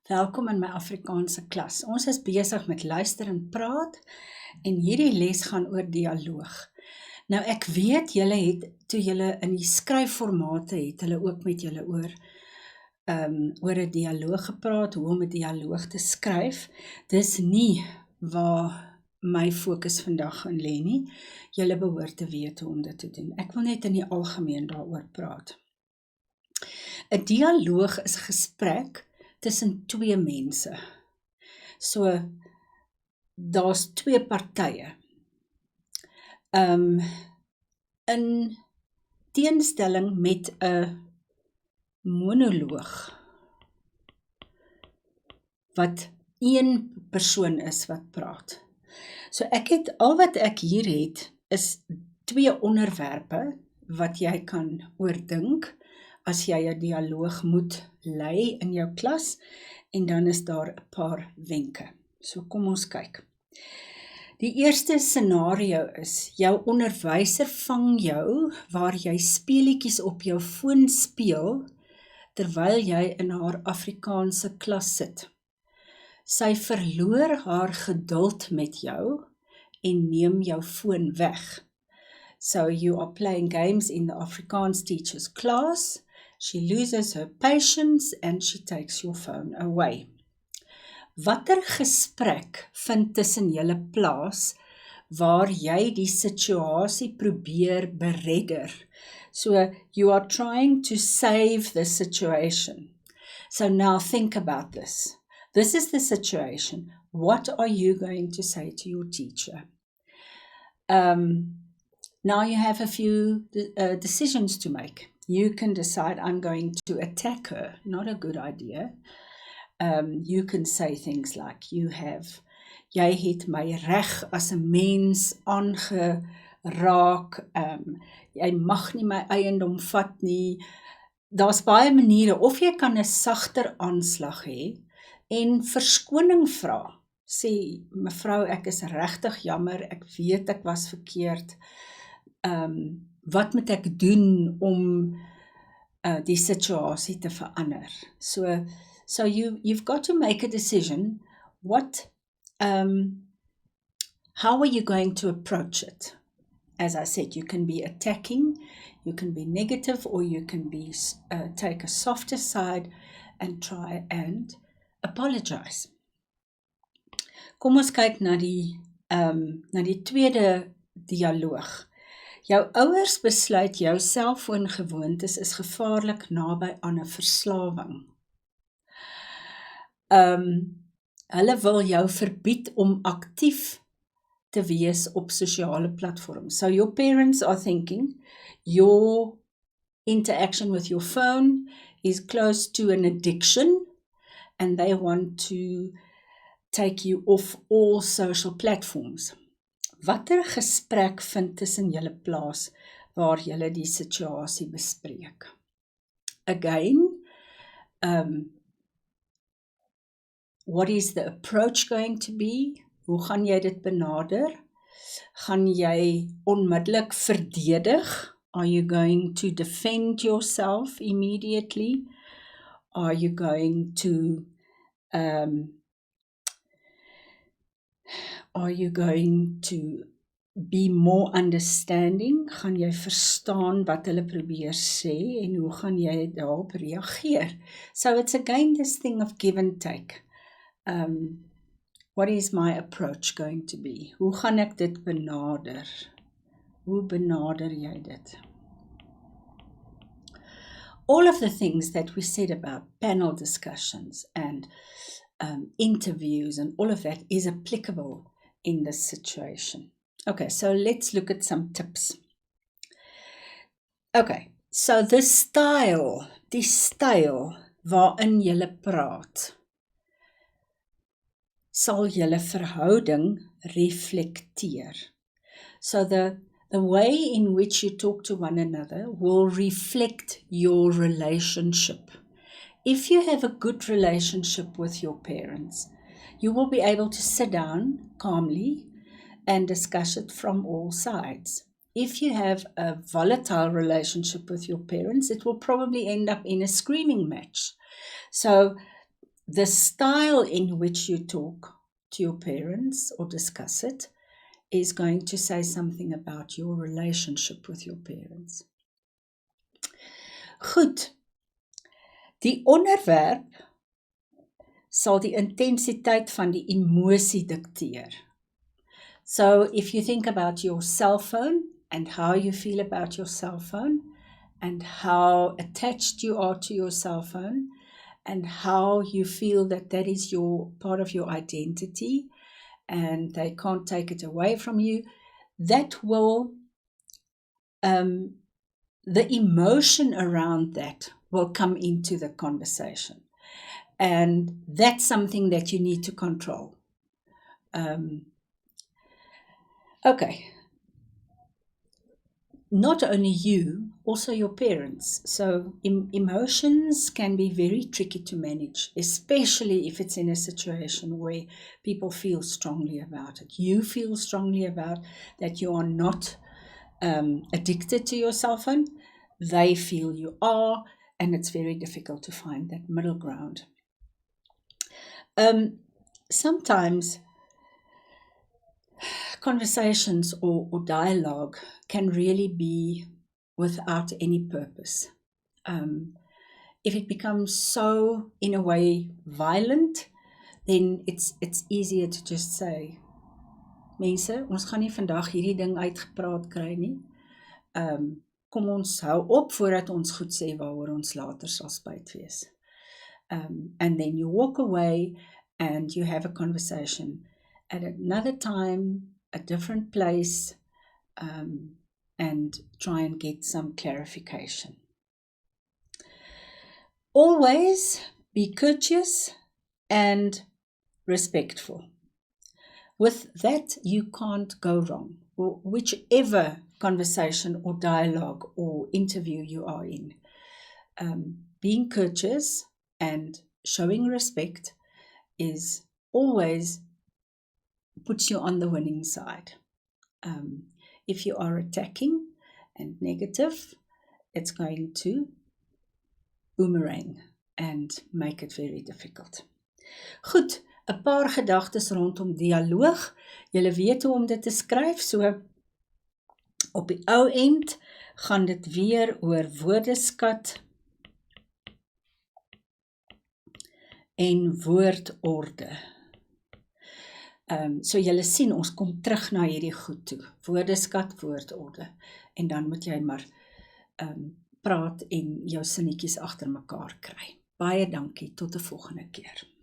Welkom in my Afrikaanse klas. Ons is besig met luister en praat en hierdie les gaan oor dialoog. Nou ek weet julle het, toe julle in die skryfformate het hulle ook met julle oor 'n dialoog gepraat, hoe om 'n dialoog te skryf. Dis nie waar my fokus vandag in lê nie. Julle behoort te weet hoe om dit te doen. Ek wil net in die algemeen daaroor praat. 'n Dialoog is 'n gesprek tussen twee mense. So, daar's twee partye. In teenstelling met 'n monoloog, wat een persoon is wat praat. So al wat ek hier het, is twee onderwerpe wat jy kan oordink as jy 'n dialoog moet lei in jou klas, en dan is daar 'n paar wenke. So kom ons kyk. Die eerste scenario is, jou onderwyser vang jou waar jy speelietjies op jou foon speel, terwyl jy in haar Afrikaanse klas sit. Sy verloor haar geduld met jou en neem jou foon weg. So you are playing games in the Afrikaans teacher's class. She loses her patience and she takes your phone away. Watter gesprek vind tussen julle plaas waar jy die situasie probeer beredder? So you are trying to save the situation. So now think about this. This is the situation. What are you going to say to your teacher? Now you have a few decisions to make. You can decide, I'm going to attack her. Not a good idea. You can say things like, jy het my reg as 'n mens aangeraak, jy mag nie my eiendom vat nie. Daar's baie maniere, of jy kan 'n sagter aanslag hê en verskoning vra. Sê, mevrou, ek is regtig jammer, ek weet ek was verkeerd. Wat moet ek doen om die situasie te verander? So you've got to make a decision. How are you going to approach it? As I said, you can be attacking, you can be negative, or you can take a softer side and try and apologize. Kom ons kyk na die tweede dialoog. Jou ouers besluit jou selfoongewoontes is gevaarlik naby aan 'n verslawing. Hulle wil jou verbied om aktief te wees op sosiale platforms. So your parents are thinking your interaction with your phone is close to an addiction, and they want to take you off all social platforms. Watter gesprek vind tussen julle plaas waar julle die situasie bespreek? Again, what is the approach going to be? Hoe gaan jy dit benader? Gaan jy onmiddellik verdedig? Are you going to defend yourself immediately? Are you going to be more understanding? Gaan jy verstaan wat hulle probeer sê en hoe gaan jy daarop reageer? So it's again this thing of give and take. What is my approach going to be? Hoe gaan ek dit benader? Hoe benader jy dit? All of the things that we said about panel discussions and interviews and all of that is applicable in this situation. Okay, so let's look at some tips. Okay, so die styl waarin julle praat, sal julle verhouding reflekteer. So the way in which you talk to one another will reflect your relationship. If you have a good relationship with your parents, you will be able to sit down calmly and discuss it from all sides. If you have a volatile relationship with your parents, it will probably end up in a screaming match. So the style in which you talk to your parents or discuss it is going to say something about your relationship with your parents. Goed, die onderwerp sal die intensiteit van die emosie dikteer. So if you think about your cell phone and how you feel about your cell phone and how attached you are to your cell phone and how you feel that that is your part of your identity and they can't take it away from you, that will, the emotion around that will come into the conversation. And that's something that you need to control. Okay. Not only you, also your parents. So emotions can be very tricky to manage, especially if it's in a situation where people feel strongly about it. You feel strongly about that you are not addicted to your cell phone. They feel you are, and it's very difficult to find that middle ground. Sometimes conversations or dialogue can really be without any purpose. If it becomes so, in a way, violent, then it's easier to just say, mense, ons gaan nie vandag hierdie ding uitgepraat kry nie. Kom ons hou op voordat ons goed sê waaroor ons later sal spyt wees. And then you walk away and you have a conversation at another time, a different place, and try and get some clarification. Always be courteous and respectful. With that, you can't go wrong. Whichever conversation or dialogue or interview you are in, being courteous and showing respect is always puts you on the winning side. If you are attacking and negative, it's going to boomerang and make it very difficult. Goed, 'n paar gedagtes rondom dialoog. Julle weet hoe om dit te skryf, so op die ou end gaan dit weer oor woordeskat en woordorde. So julle sien, ons kom terug na hierdie goed toe. Woordeskat, woordorde. En dan moet jy maar praat en jou sinnetjies agter mekaar kry. Baie dankie, tot 'n volgende keer.